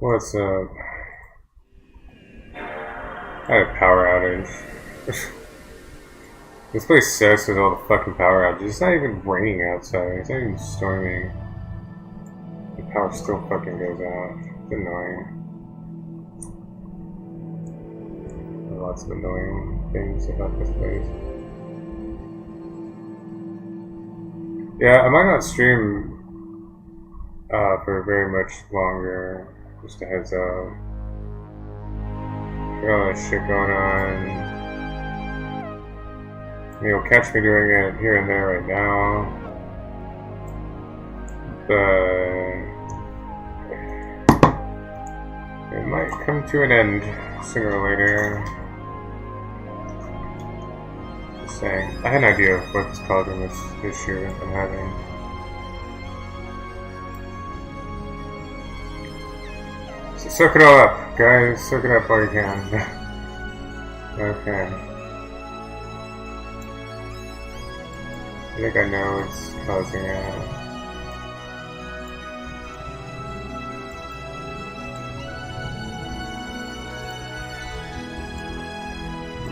What's up? I had a power outage. This place sucks with all the fucking power outages. It's not even raining outside. It's not even storming. The power still fucking goes out. It's annoying. There are lots of annoying things about this place. Yeah, I might not stream for very much longer. Just a heads up. Got all that shit going on. You'll catch me doing it here and there right now. But it might come to an end sooner or later. Just saying. I had an idea of what's causing this issue I'm having. So soak it all up, guys. Soak it up while you can. Okay. I think I know what's causing it.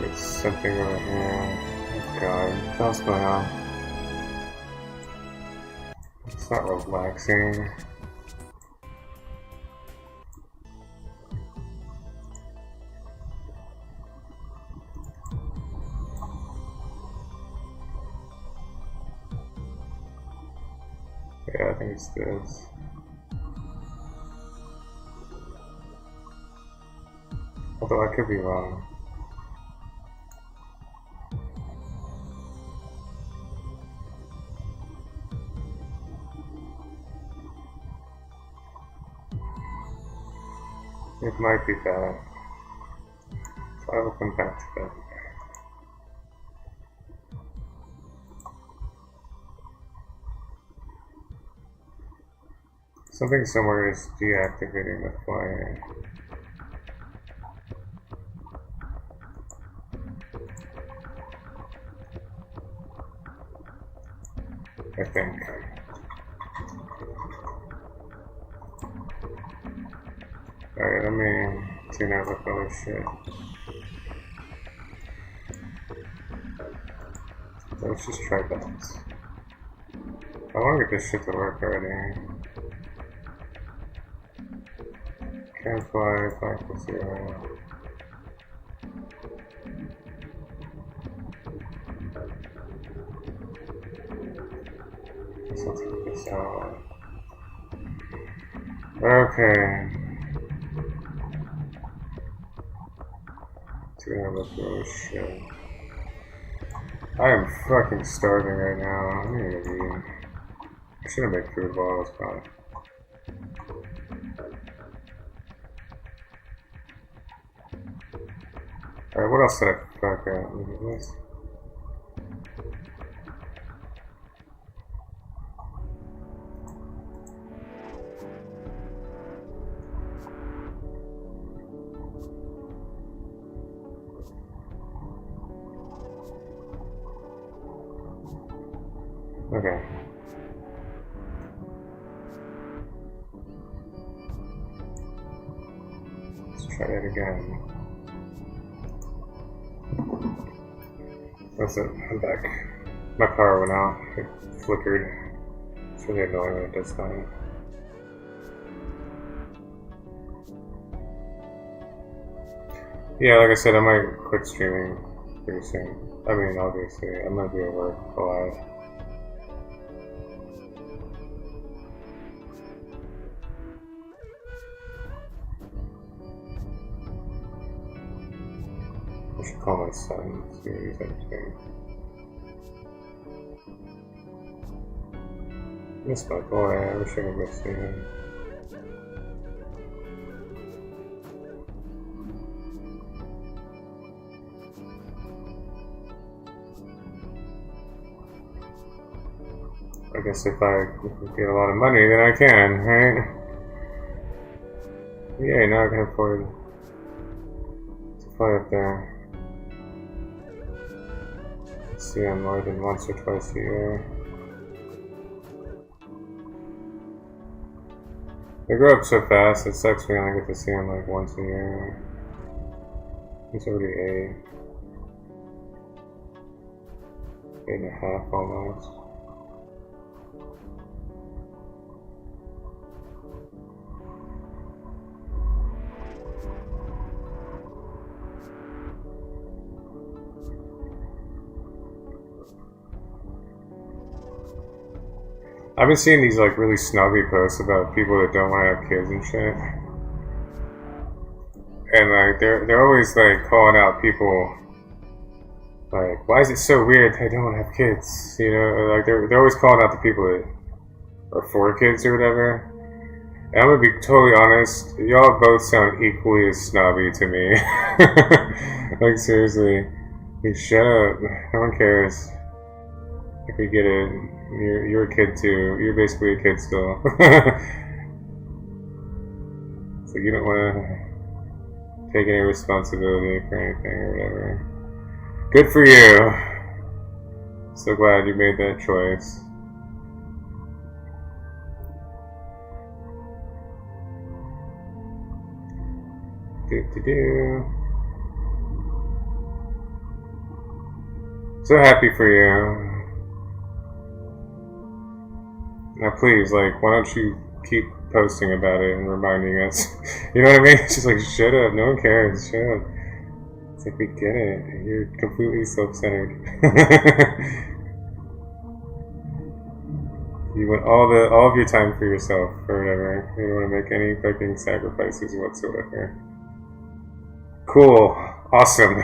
It's something over here. Oh god, what the hell's going on? It's not relaxing. Yeah, I think it's this. Although I could be wrong. It might be that. So I will come back to that. Something somewhere is deactivating the flyer. I think. Alright, let me tune out with all this shit. Let's just try that. I want to get this shit to work already. Can't fly, fly equals 0. Let's take this out. Okay. Oh shit. I am fucking starving right now. I need to eat. I should have made food while I was gone. Alright, what else did I fuck up? Look at this. Okay. Let's try that again. That's it, I'm back. My power went out. It flickered. It's really annoying when it does that. Yeah, like I said, I might quit streaming pretty soon. I mean, obviously, I'm gonna be at work a lot. I should call my son, see what he's up to. Miss my boy, I wish I could go see him. I guess if I get a lot of money, then I can, right? Yeah, now I can afford to fly up there. See him more than once or twice a year. They grow up so fast, it sucks we only get to see them like once a year. He's already 8. 8.5 almost. I've been seeing these like really snobby posts about people that don't want to have kids and shit. And like they're always like calling out people like, why is it so weird they don't want to have kids? You know, like they're always calling out the people that are for kids or whatever. And I'm gonna be totally honest, y'all both sound equally as snobby to me. Like seriously. Like, shut up. No one cares. If we get it, you're a kid too. You're basically a kid still. So you don't want to take any responsibility for anything or whatever. Good for you. So glad you made that choice. Do. So happy for you. Now please, like, why don't you keep posting about it and reminding us? You know what I mean? It's just like, shut up, no one cares, shut up. It's like, we get it, you're completely self-centered. You want all of your time for yourself, or whatever. You don't want to make any fucking sacrifices whatsoever. Cool, awesome.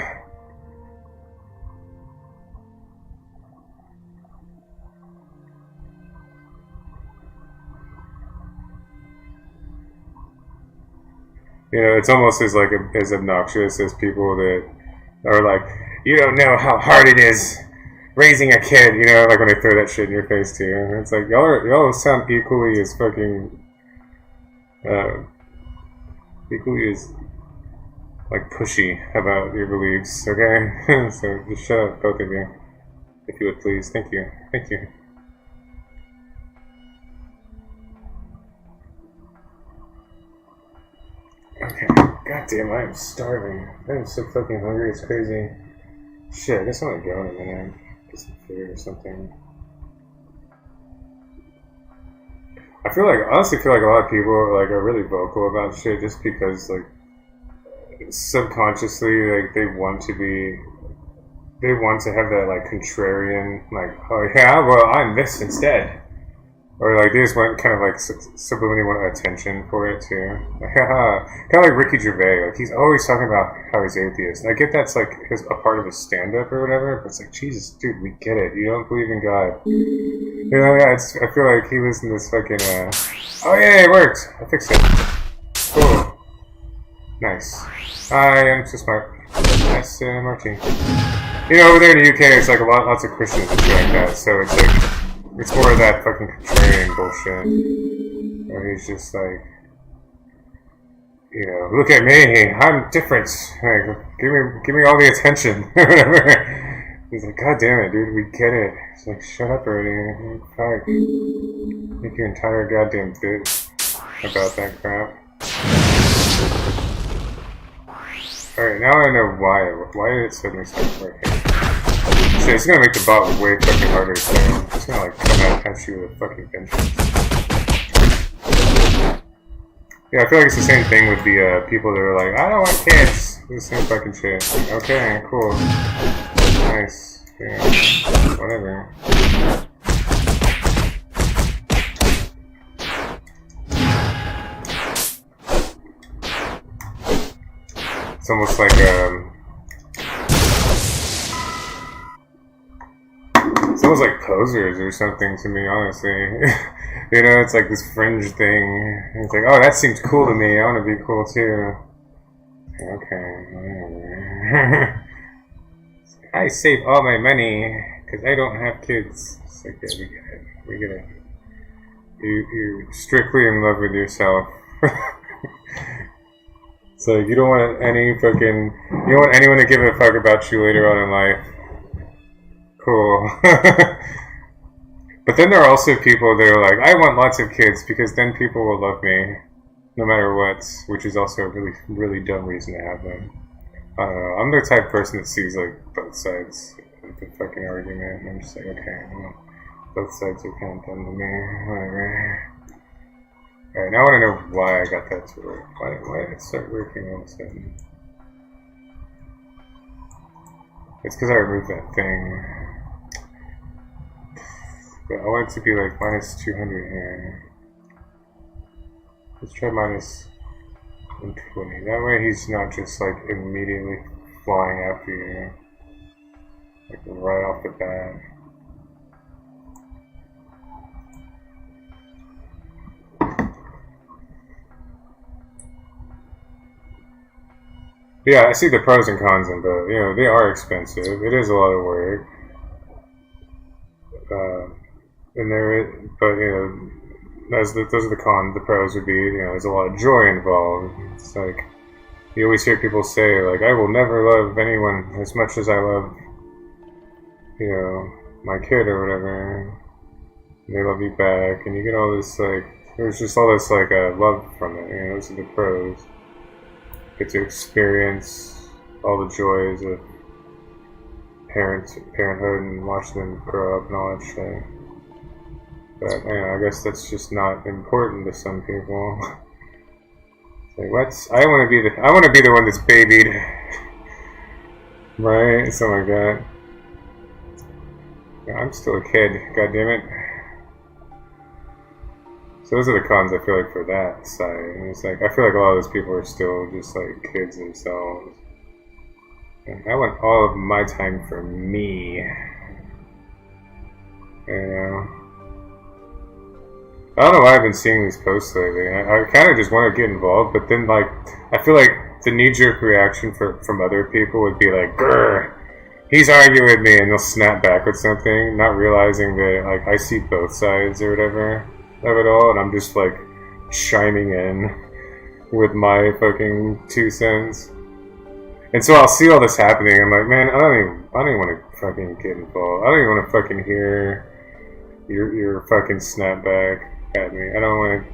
You know, it's almost as like as obnoxious as people that are like, you don't know how hard it is raising a kid. You know, like when they throw that shit in your face too. And it's like y'all sound equally as fucking, equally as like pushy about your beliefs. Okay, so just shut up, both of you, if you would please. Thank you. Thank you. Okay, goddamn, I am starving. I am so fucking hungry, it's crazy. Shit, I guess I'm gonna go in a minute. Get some food or something. I honestly feel like a lot of people are really vocal about shit just because, like, subconsciously, like, they want to have that, like, contrarian, like, oh yeah, well, I'm this instead. Or like they just want kind of like subliminally want attention for it too. Like, kind of like Ricky Gervais. Like he's always talking about how he's atheist. And I get that's like a part of his stand-up or whatever. But it's like, Jesus, dude, we get it. You don't believe in God. You know, yeah. I feel like he listened to this fucking. Oh yeah, it worked. I fixed it. Cool. Nice. I am so smart. Nice, Marty. You know, over there in the UK, it's like lots of Christians and shit like that. So it's like. It's more of that fucking contrarian bullshit. Where he's just like, you know, look at me, I'm different. Like, give me all the attention. Whatever. He's like, God damn it, dude, we get it. It's like, shut up already. Fuck. Make your entire goddamn bit about that crap. Alright, now I know why. Why did it suddenly start working? So it's gonna make the bot way fucking harder, so it's gonna like come out at you with a fucking vengeance. Yeah, I feel like it's the same thing with the people that are like, I don't want kids. It's the same fucking shit. Like, okay, cool. Nice. Yeah. Whatever. It's almost like it's almost like posers or something to me, honestly. You know, it's like this fringe thing. It's like, oh, that seems cool to me. I want to be cool too. Okay, whatever. I save all my money because I don't have kids. It's like, yeah, we get it. We get it. You're strictly in love with yourself. It's like you don't want you don't want anyone to give a fuck about you later on in life. Cool. But then there are also people that are like, I want lots of kids because then people will love me. no matter what, which is also a really, really dumb reason to have them. I don't know. I'm the type of person that sees like both sides of the fucking argument, and I'm just like, okay, well, both sides are kind of dumb to me. Whatever. Alright, now I want to know why I got that to work. Why did it start working all of a sudden? It's because I removed that thing. But I want it to be like minus 200 here. Let's try minus 120. That way he's not just like immediately flying after you. Like right off the bat. Yeah, I see the pros and cons in both. You know, they are expensive. It is a lot of work. And but you know, those are the cons. The pros would be, you know, there's a lot of joy involved. It's like you always hear people say, like, I will never love anyone as much as I love, you know, my kid or whatever. And they love you back, and you get all this like, there's just all this like love from it. You know, those are the pros. Get to experience all the joys of parenthood and watch them grow up and all that shit. But you know, I guess that's just not important to some people. Like, what? I want to be the one that's babied, right? Something like that. I'm still a kid. God damn it. So those are the cons I feel like for that side. And it's like I feel like a lot of those people are still just like kids themselves. And I want all of my time for me. You know. I don't know why I've been seeing these posts lately. I kind of just want to get involved, but then like I feel like the knee-jerk reaction from other people would be like, "Grr, he's arguing with me," and they'll snap back with something, not realizing that like I see both sides or whatever of it all, and I'm just like chiming in with my fucking 2 cents. And so I'll see all this happening. I'm like, man, I don't even want to fucking get involved. I don't even want to fucking hear your fucking snapback at me. I don't want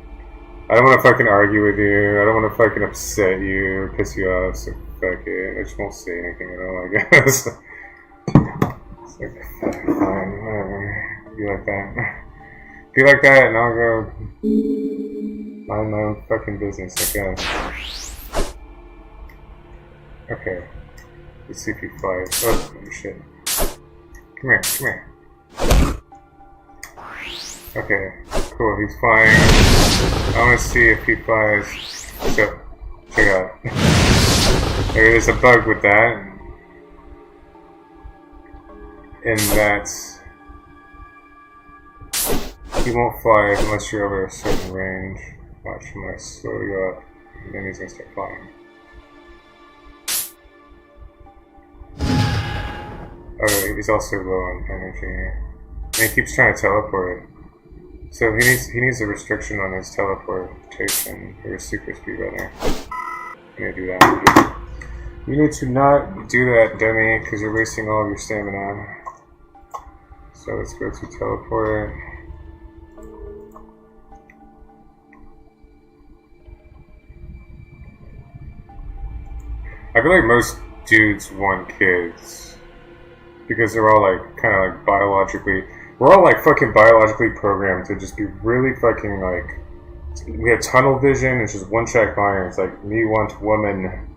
to fucking argue with you. I don't want to fucking upset you, piss you off. So fuck it. I just won't say anything at all, I guess. It's like, fine, whatever. Be like that. Be like that, and I'll go mind my own fucking business, I guess. Okay. Let's see if he flies. Oh, shit. Come here. Okay, cool, he's flying. I want to see if he flies. So, check it out. There's a bug with that. And that's... he won't fly unless you're over a certain range. Watch, I'm going to slow you up, and then he's going to start flying. Okay, he's also low on energy. And he keeps trying to teleport. So he needs a restriction on his teleportation, or his super speed rather. I'm gonna do that. You need to not do that, dummy, because you're wasting all of your stamina. So let's go to teleport. I feel like most dudes want kids because they're all like kind of like biologically. We're all like fucking biologically programmed to just be really fucking like. We have tunnel vision. It's just one check mind. It's like me want woman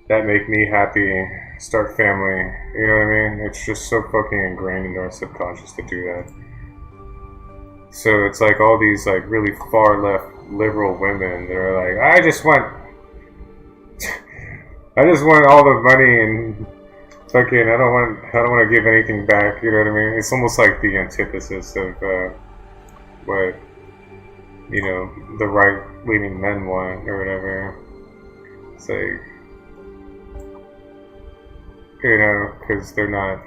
that make me happy. Start family. You know what I mean? It's just so fucking ingrained into our subconscious to do that. So it's like all these like really far left liberal women that are like, I just want all the money and fucking I don't want to give anything back. You know what I mean? It's almost like the antithesis of what you know the right-leaning men want or whatever. It's like you know because they're not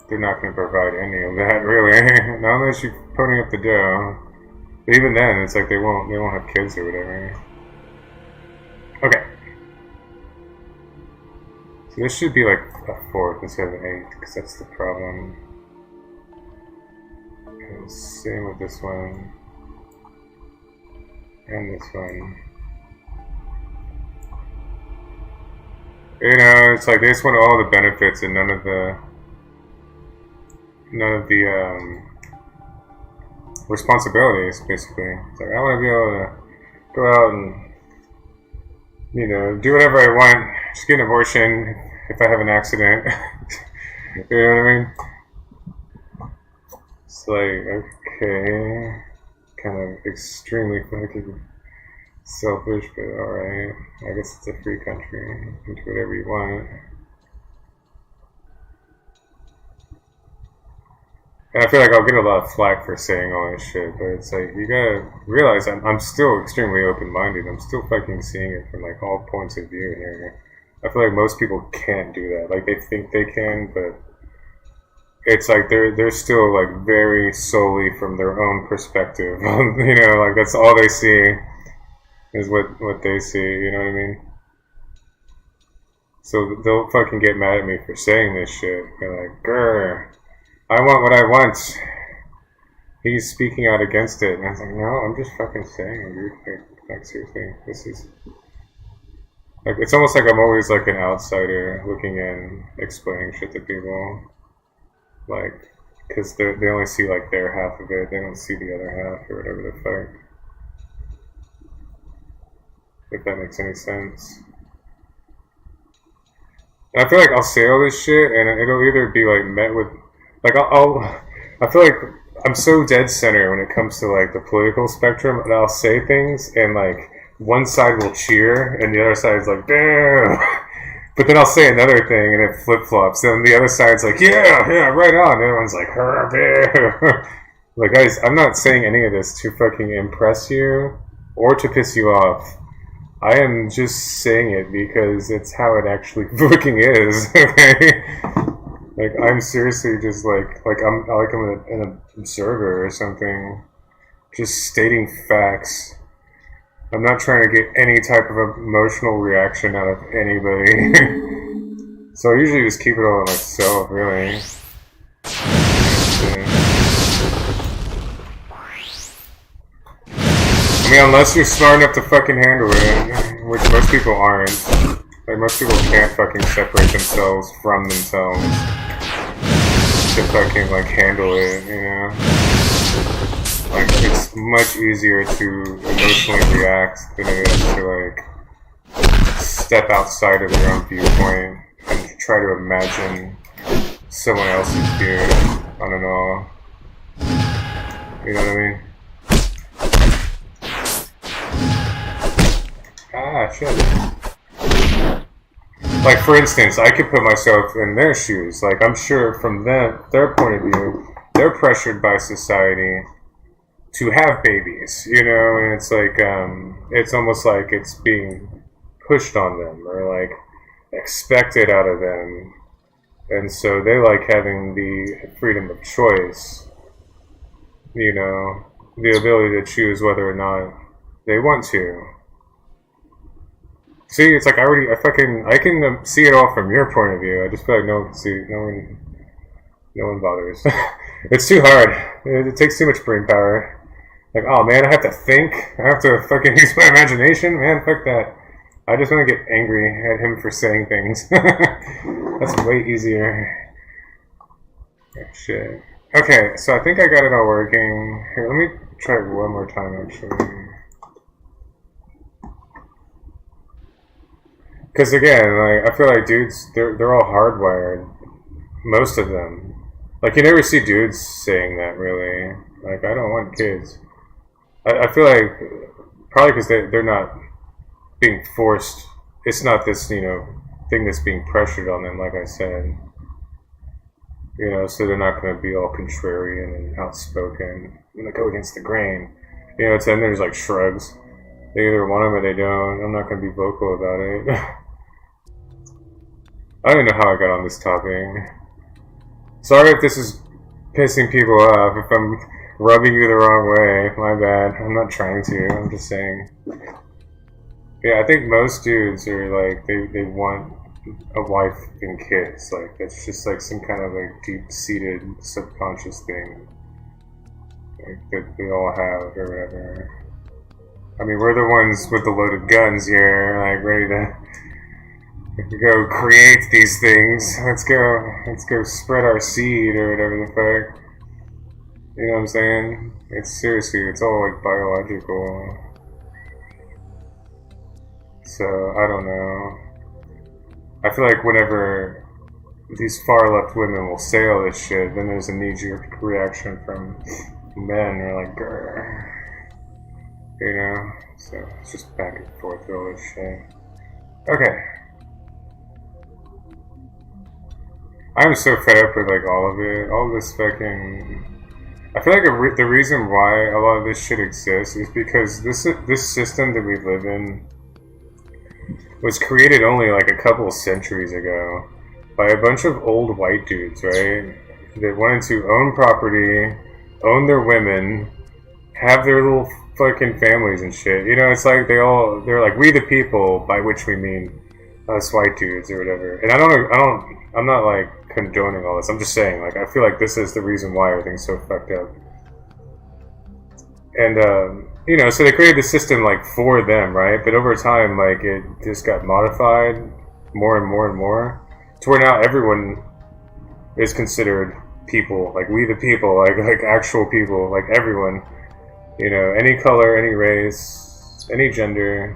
going to provide any of that really, not unless you pony up the dough. But even then, it's like they won't have kids or whatever. Okay. So this should be like a 4th instead of an 8, because that's the problem. And same with this one. And this one. You know, it's like they just want all the benefits and none of the responsibilities. Basically, it's like I want to be able to go out and, you know, do whatever I want. Just get an abortion if I have an accident. You know what I mean? It's like, okay, kind of extremely fucking selfish, but alright. I guess it's a free country. You can do whatever you want. And I feel like I'll get a lot of flack for saying all this shit, but it's like, you gotta realize I'm still extremely open-minded. I'm still fucking seeing it from like all points of view here. I feel like most people can't do that. Like they think they can, but it's like they're still like very solely from their own perspective. You know, like that's all they see is what they see, you know what I mean? So they'll fucking get mad at me for saying this shit. They're like, grr, I want what I want. He's speaking out against it. And I was like, no, I'm just fucking saying, dude. Like seriously, this is... Like, it's almost like I'm always like an outsider looking in, explaining shit to people. Like, because they only see like their half of it. They don't see the other half or whatever the fuck. If that makes any sense. And I feel like I'll say all this shit and it'll either be like met with, like I feel like I'm so dead center when it comes to like the political spectrum, and I'll say things and like one side will cheer and the other side's like, damn. But then I'll say another thing and it flip-flops. Then the other side's like, yeah, right on. The other one's like, like, guys, I'm not saying any of this to fucking impress you or to piss you off. I am just saying it because it's how it actually fucking is, okay? Like, I'm seriously just like I'm an observer or something. Just stating facts. I'm not trying to get any type of emotional reaction out of anybody. So I usually just keep it all to myself, really. I mean, unless you're smart enough to fucking handle it, which most people aren't. Like, most people can't fucking separate themselves from themselves to fucking, like, handle it, you know? Like, it's much easier to emotionally react than it is to, like, step outside of your own viewpoint and try to imagine someone else's view on it all. You know what I mean? Ah, shit. Like, for instance, I could put myself in their shoes. Like, I'm sure from their point of view, they're pressured by society to have babies, you know, and it's like, it's almost like it's being pushed on them or like expected out of them. And so they like having the freedom of choice, you know, the ability to choose whether or not they want to. See, it's like I can see it all from your point of view. I just feel like no one bothers. It's too hard. It takes too much brain power. Like, oh man, I have to think. I have to fucking use my imagination. Man, fuck that. I just want to get angry at him for saying things. That's way easier. Oh, shit. Okay, so I think I got it all working. Here, let me try it one more time, actually. Because again, like, I feel like dudes, they're all hardwired. Most of them. Like, you never see dudes saying that, really. Like, I don't want kids. I feel like, probably because they're not being forced. It's not this, you know, thing that's being pressured on them, like I said. You know, so they're not going to be all contrarian and outspoken. You know, go against the grain. You know, then there's like shrugs. They either want them or they don't. I'm not going to be vocal about it. I don't even know how I got on this topic. Sorry if this is pissing people off, if I'm rubbing you the wrong way. My bad. I'm not trying to. I'm just saying. Yeah, I think most dudes are like, they want a wife and kids. Like, that's just like some kind of like deep-seated subconscious thing. Like, that we all have or whatever. I mean, we're the ones with the loaded guns here, like, ready to go create these things. Let's go spread our seed or whatever the fuck. You know what I'm saying? It's seriously, it's all like biological. So I don't know. I feel like whenever these far left women will say all this shit, then there's a knee-jerk reaction from men. They're like, grr. You know? So it's just back and forth with all this shit. Okay. I'm so fed up with like all of it. All this fucking... I feel like the reason why a lot of this shit exists is because this system that we live in was created only like a couple centuries ago by a bunch of old white dudes, right? That wanted to own property, own their women, have their little fucking families and shit. You know, it's like they're like, we the people, by which we mean us white dudes or whatever. And I'm not like condoning all this. I'm just saying, like, I feel like this is the reason why everything's so fucked up. And, you know, so they created the system, like, for them, right? But over time, like, it just got modified more and more and more to where now everyone is considered people. Like, we the people, like actual people, like everyone. You know, any color, any race, any gender.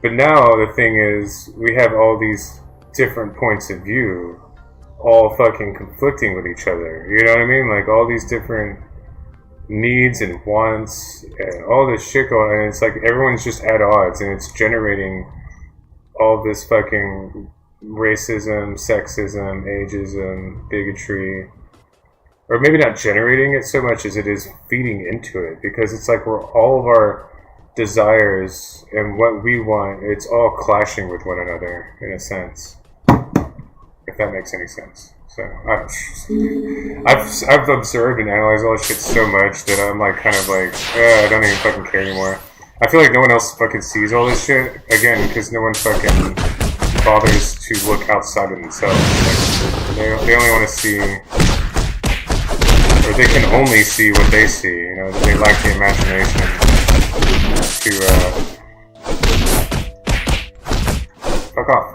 But now the thing is, we have all these different points of view all fucking conflicting with each other. You know what I mean? Like, all these different needs and wants and all this shit going on, and it's like everyone's just at odds, and it's generating all this fucking racism, sexism, ageism, bigotry. Or maybe not generating it so much as it is feeding into it, because it's like we're all of our desires and what we want, it's all clashing with one another in a sense, if that makes any sense. So I've observed and analyzed all this shit so much that I'm like kind of like I don't even fucking care anymore. I feel like no one else fucking sees all this shit again because no one fucking bothers to look outside of themselves. Like, they only want to see, or they can only see what they see. You know, they lack the imagination to fuck off.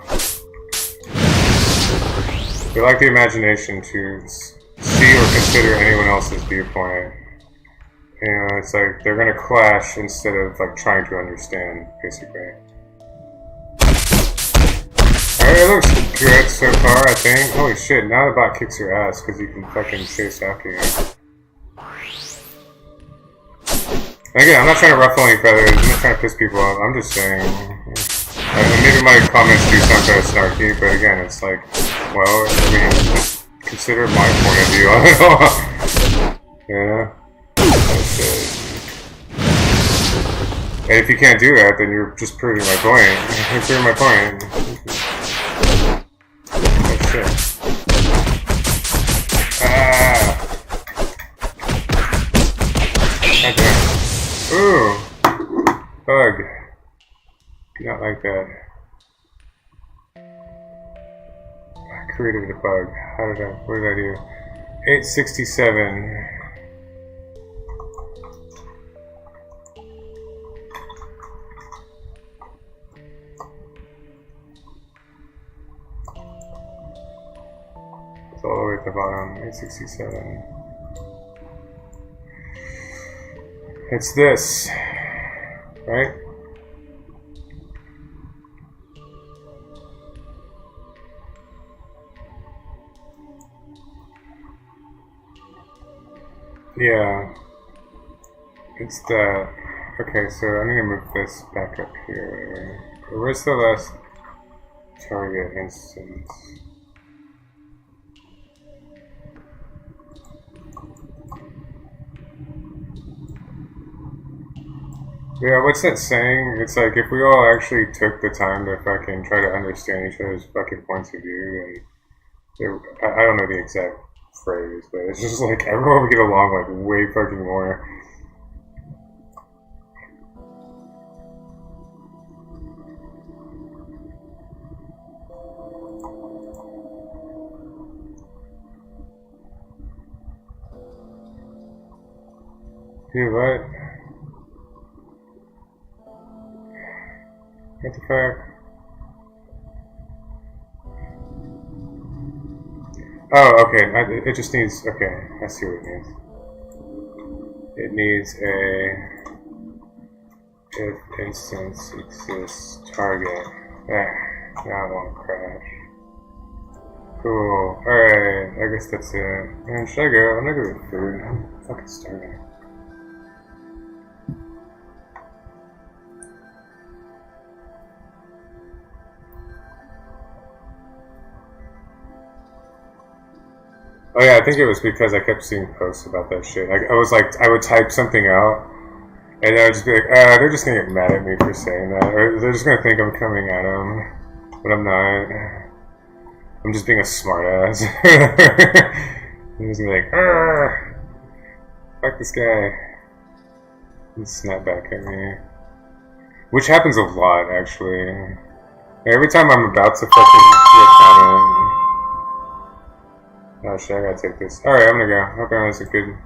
They lack the imagination to see or consider anyone else's viewpoint. You know, it's like they're gonna clash instead of like trying to understand, basically. Alright, it looks good so far, I think. Holy shit, now the bot kicks your ass because you can fucking chase after you. And again, I'm not trying to ruffle any feathers, I'm not trying to piss people off, I'm just saying. Maybe my comments do sound kind of snarky, but again, it's like, well, I mean, just consider my point of view on it all. Yeah. That's it. And if you can't do that, then you're just proving my point. You're proving my point. Oh shit. Ah! God damn. Ooh! Bug. Do not like that. I created a bug. What did I do? 867. It's all the way at the bottom. 867. It's this. Right? Yeah, it's that. Okay, so I need to move this back up here. Where's the last target instance? Yeah, what's that saying? It's like if we all actually took the time to fucking try to understand each other's fucking points of view, and I don't know the exact phrase, but it's just like everyone would get along like way fucking more. Dude, what? What the fuck? Oh, okay. It just needs. Okay, I see what it needs. It needs a if instance exists target. Now it won't crash. Cool. Alright, I guess that's it. Man, should I go? I'm gonna go get food. I'm fucking starving. Oh yeah, I think it was because I kept seeing posts about that shit. Like, I was like, I would type something out, and I would just be like, they're just gonna get mad at me for saying that, or they're just gonna think I'm coming at them, but I'm not. I'm just being a smartass. I'm just like, fuck this guy. And snap back at me. Which happens a lot, actually. Every time I'm about to fucking comment. Oh shit, I gotta take this. Alright, I'm gonna go. Hope everyone has a good